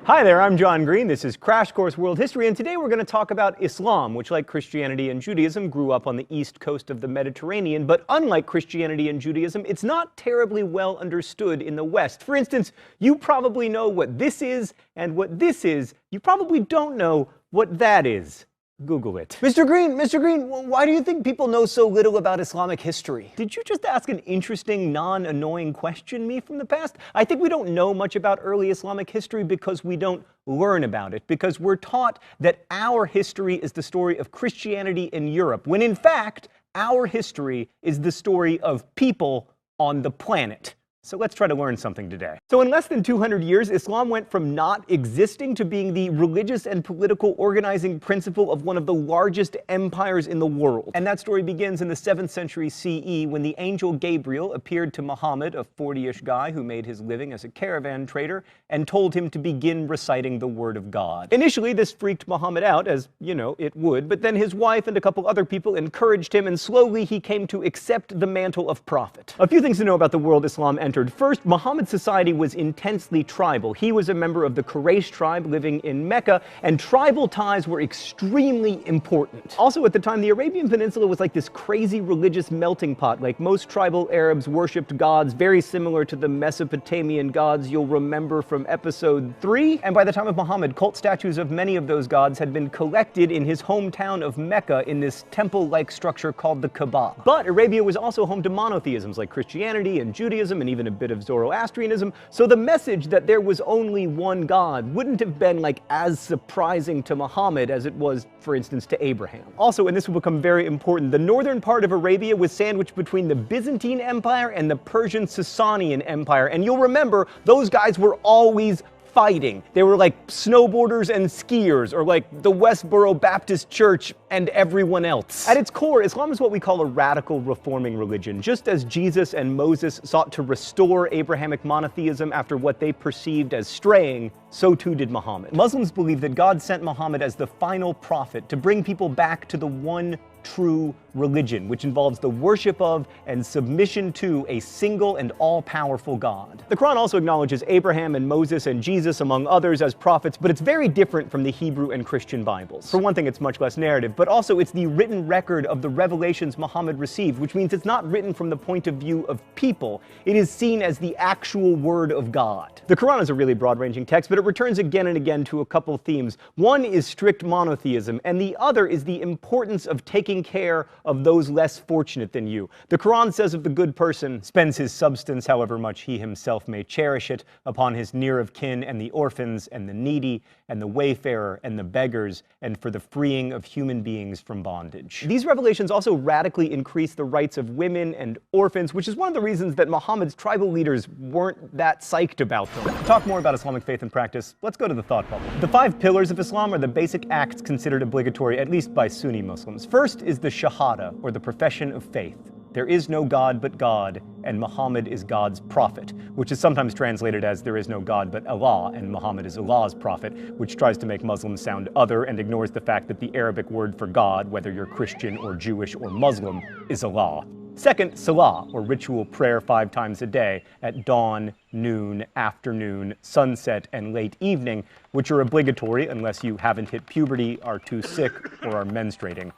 Hi there, I'm John Green. This is Crash Course World History, and today we're going to talk about Islam, which, like Christianity and Judaism, grew up on the east coast of the Mediterranean. But unlike Christianity and Judaism, it's not terribly well understood in the West. For instance, you probably know what this is and what this is. You probably don't know what that is. Google it. Mr. Green, why do you think people know so little about Islamic history? Did you just ask an interesting, non-annoying question, me from the past? I think we don't know much about early Islamic history because we don't learn about it, because we're taught that our history is the story of Christianity in Europe, when in fact, our history is the story of people on the planet. So let's try to learn something today. So in less than 200 years, Islam went from not existing to being the religious and political organizing principle of one of the largest empires in the world. And that story begins in the 7th century CE when the angel Gabriel appeared to Muhammad, a 40-ish guy who made his living as a caravan trader, and told him to begin reciting the word of God. Initially, this freaked Muhammad out, as, you know, it would, but then his wife and a couple other people encouraged him, and slowly he came to accept the mantle of prophet. A few things to know about the world Islam entered. First, Muhammad's society was intensely tribal. He was a member of the Quraysh tribe living in Mecca, and tribal ties were extremely important. Also, at the time, the Arabian Peninsula was like this crazy religious melting pot. Like most tribal Arabs worshipped gods very similar to the Mesopotamian gods you'll remember from episode 3. And by the time of Muhammad, cult statues of many of those gods had been collected in his hometown of Mecca in this temple-like structure called the Kaaba. But Arabia was also home to monotheisms like Christianity and Judaism and even a bit of Zoroastrianism, so the message that there was only one God wouldn't have been like as surprising to Muhammad as it was, for instance, to Abraham. Also, and this will become very important, the northern part of Arabia was sandwiched between the Byzantine Empire and the Persian Sasanian Empire, and you'll remember those guys were always fighting. They were like snowboarders and skiers, or like the Westboro Baptist Church and everyone else. At its core, Islam is what we call a radical reforming religion. Just as Jesus and Moses sought to restore Abrahamic monotheism after what they perceived as straying, so too did Muhammad. Muslims believe that God sent Muhammad as the final prophet to bring people back to the one true religion, which involves the worship of and submission to a single and all-powerful God. The Quran also acknowledges Abraham and Moses and Jesus, among others, as prophets, but it's very different from the Hebrew and Christian Bibles. For one thing, it's much less narrative, but also it's the written record of the revelations Muhammad received, which means it's not written from the point of view of people. It is seen as the actual word of God. The Quran is a really broad-ranging text, but it returns again and again to a couple themes. One is strict monotheism, and the other is the importance of taking care of those less fortunate than you. The Quran says of the good person, spends his substance, however much he himself may cherish it, upon his near of kin and the orphans and the needy and the wayfarer and the beggars, and for the freeing of human beings from bondage. These revelations also radically increase the rights of women and orphans, which is one of the reasons that Muhammad's tribal leaders weren't that psyched about them. To talk more about Islamic faith and practice, let's go to the thought bubble. The 5 pillars of Islam are the basic acts considered obligatory, at least by Sunni Muslims. First is the Shahada, or the profession of faith. There is no God but God, and Muhammad is God's prophet, which is sometimes translated as there is no God but Allah, and Muhammad is Allah's prophet, which tries to make Muslims sound other and ignores the fact that the Arabic word for God, whether you're Christian or Jewish or Muslim, is Allah. Second, Salah, or ritual prayer 5 times a day, at dawn, noon, afternoon, sunset, and late evening, which are obligatory unless you haven't hit puberty, are too sick, or are menstruating.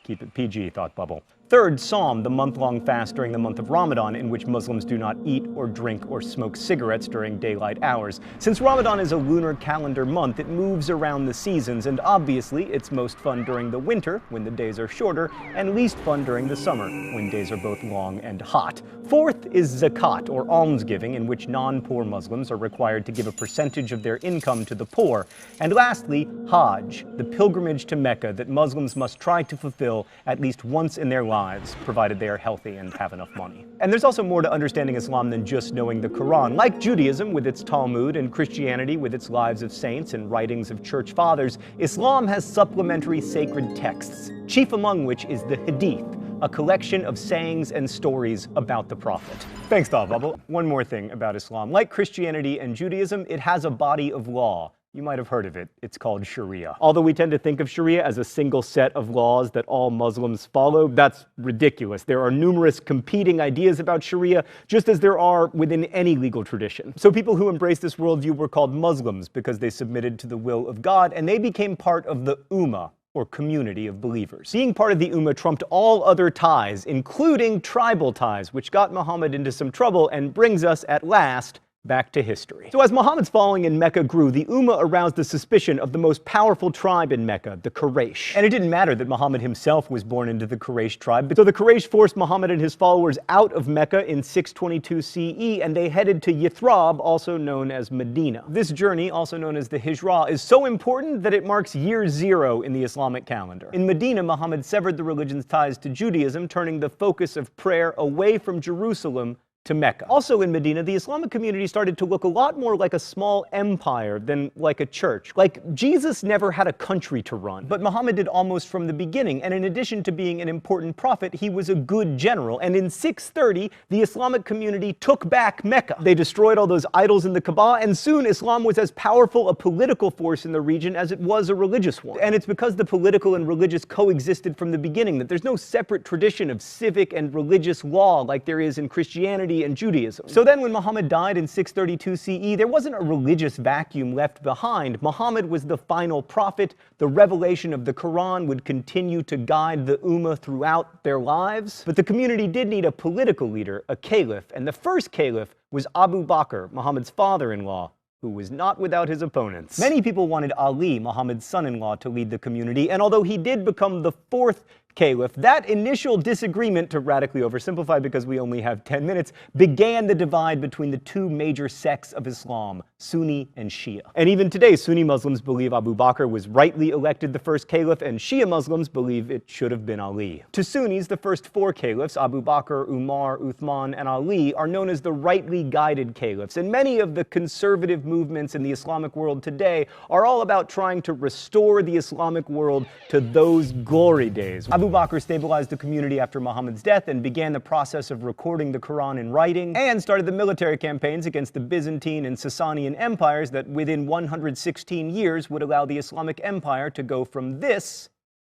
Keep it PG, thought bubble. Third, Psalm, the month-long fast during the month of Ramadan, in which Muslims do not eat or drink or smoke cigarettes during daylight hours. Since Ramadan is a lunar calendar month, it moves around the seasons, and obviously it's most fun during the winter, when the days are shorter, and least fun during the summer, when days are both long and hot. Fourth is Zakat, or almsgiving, in which non-poor Muslims are required to give a percentage of their income to the poor. And lastly, Hajj, the pilgrimage to Mecca that Muslims must try to fulfill at least once in their lives, provided they are healthy and have enough money. And there's also more to understanding Islam than just knowing the Quran. Like Judaism with its Talmud and Christianity with its lives of saints and writings of church fathers, Islam has supplementary sacred texts, chief among which is the Hadith, a collection of sayings and stories about the Prophet. Thanks, Thought Bubble. One more thing about Islam. Like Christianity and Judaism, it has a body of law. You might have heard of it. It's called Sharia. Although we tend to think of Sharia as a single set of laws that all Muslims follow, that's ridiculous. There are numerous competing ideas about Sharia, just as there are within any legal tradition. So people who embraced this worldview were called Muslims because they submitted to the will of God, and they became part of the Ummah, or community of believers. Being part of the Ummah trumped all other ties, including tribal ties, which got Muhammad into some trouble and brings us, at last, back to history. So as Muhammad's following in Mecca grew, the Ummah aroused the suspicion of the most powerful tribe in Mecca, the Quraysh. And it didn't matter that Muhammad himself was born into the Quraysh tribe, so the Quraysh forced Muhammad and his followers out of Mecca in 622 CE, and they headed to Yathrib, also known as Medina. This journey, also known as the Hijra, is so important that it marks year zero in the Islamic calendar. In Medina, Muhammad severed the religion's ties to Judaism, turning the focus of prayer away from Jerusalem to Mecca. Also in Medina, the Islamic community started to look a lot more like a small empire than like a church. Like, Jesus never had a country to run, but Muhammad did almost from the beginning, and in addition to being an important prophet, he was a good general, and in 630, the Islamic community took back Mecca. They destroyed all those idols in the Kaaba, and soon Islam was as powerful a political force in the region as it was a religious one. And it's because the political and religious coexisted from the beginning that there's no separate tradition of civic and religious law like there is in Christianity and Judaism. So then when Muhammad died in 632 CE, there wasn't a religious vacuum left behind. Muhammad was the final prophet. The revelation of the Quran would continue to guide the Ummah throughout their lives. But the community did need a political leader, a caliph, and the first caliph was Abu Bakr, Muhammad's father-in-law, who was not without his opponents. Many people wanted Ali, Muhammad's son-in-law, to lead the community, and although he did become the fourth caliph, that initial disagreement, to radically oversimplify because we only have 10 minutes, began the divide between the two major sects of Islam, Sunni and Shia. And even today, Sunni Muslims believe Abu Bakr was rightly elected the first caliph, and Shia Muslims believe it should have been Ali. To Sunnis, the first four caliphs, Abu Bakr, Umar, Uthman, and Ali, are known as the rightly guided caliphs, and many of the conservative movements in the Islamic world today are all about trying to restore the Islamic world to those glory days. Abu Bakr stabilized the community after Muhammad's death and began the process of recording the Quran in writing, and started the military campaigns against the Byzantine and Sasanian empires that within 116 years would allow the Islamic Empire to go from this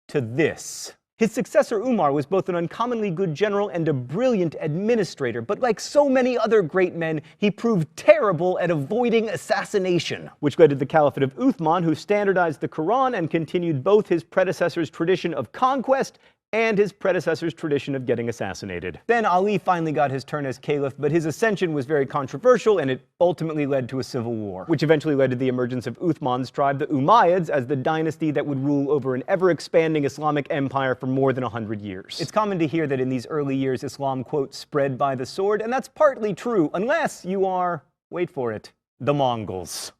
to this. His successor Umar was both an uncommonly good general and a brilliant administrator, but like so many other great men, he proved terrible at avoiding assassination, which led to the Caliphate of Uthman, who standardized the Quran and continued both his predecessor's tradition of conquest and his predecessor's tradition of getting assassinated. Then Ali finally got his turn as caliph, but his ascension was very controversial, and it ultimately led to a civil war, which eventually led to the emergence of Uthman's tribe, the Umayyads, as the dynasty that would rule over an ever-expanding Islamic empire for more than 100 years. It's common to hear that in these early years Islam, quote, spread by the sword, and that's partly true, unless you are, wait for it, the Mongols.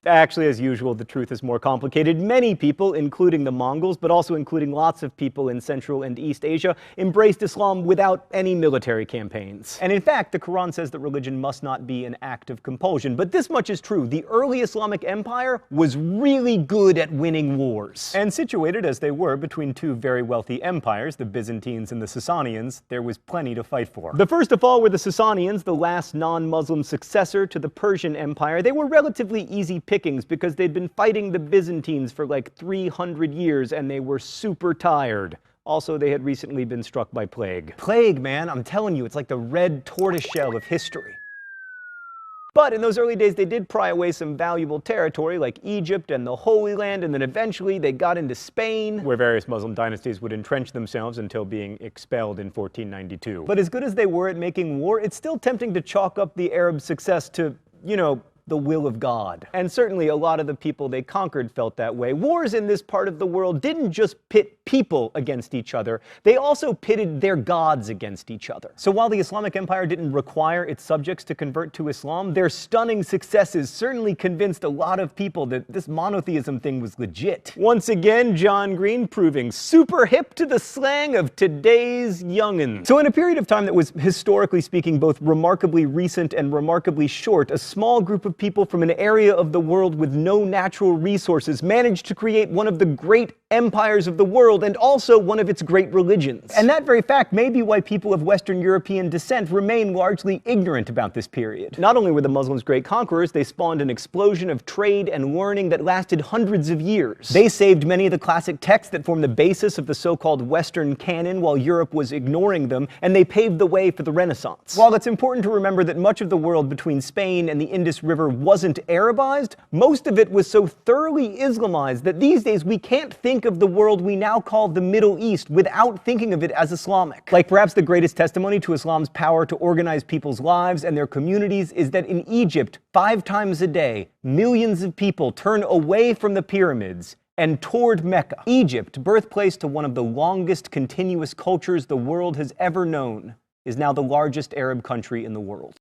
Actually, as usual, the truth is more complicated. Many people, including the Mongols, but also including lots of people in Central and East Asia, embraced Islam without any military campaigns. And in fact, the Quran says that religion must not be an act of compulsion. But this much is true. The early Islamic Empire was really good at winning wars. And situated as they were between two very wealthy empires, the Byzantines and the Sasanians, there was plenty to fight for. The first of all were the Sasanians, the last non-Muslim successor to the Persian Empire. They were relatively easy pickings because they'd been fighting the Byzantines for like 300 years and they were super tired. Also, they had recently been struck by plague. Plague, man, I'm telling you, it's like the red tortoiseshell of history. But in those early days, they did pry away some valuable territory like Egypt and the Holy Land, and then eventually they got into Spain, where various Muslim dynasties would entrench themselves until being expelled in 1492. But as good as they were at making war, it's still tempting to chalk up the Arab success to, you know, the will of God. And certainly a lot of the people they conquered felt that way. Wars in this part of the world didn't just pit people against each other, they also pitted their gods against each other. So while the Islamic Empire didn't require its subjects to convert to Islam, their stunning successes certainly convinced a lot of people that this monotheism thing was legit. Once again, John Green proving super hip to the slang of today's young'uns. So in a period of time that was, historically speaking, both remarkably recent and remarkably short, a small group of of people from an area of the world with no natural resources managed to create one of the great empires of the world and also one of its great religions. And that very fact may be why people of Western European descent remain largely ignorant about this period. Not only were the Muslims great conquerors, they spawned an explosion of trade and learning that lasted hundreds of years. They saved many of the classic texts that form the basis of the so-called Western canon while Europe was ignoring them, and they paved the way for the Renaissance. While it's important to remember that much of the world between Spain and the Indus River wasn't Arabized, most of it was so thoroughly Islamized that these days we can't think of the world we now call the Middle East without thinking of it as Islamic. Like perhaps the greatest testimony to Islam's power to organize people's lives and their communities is that in Egypt, 5 times a day, millions of people turn away from the pyramids and toward Mecca. Egypt, birthplace to one of the longest continuous cultures the world has ever known, is now the largest Arab country in the world.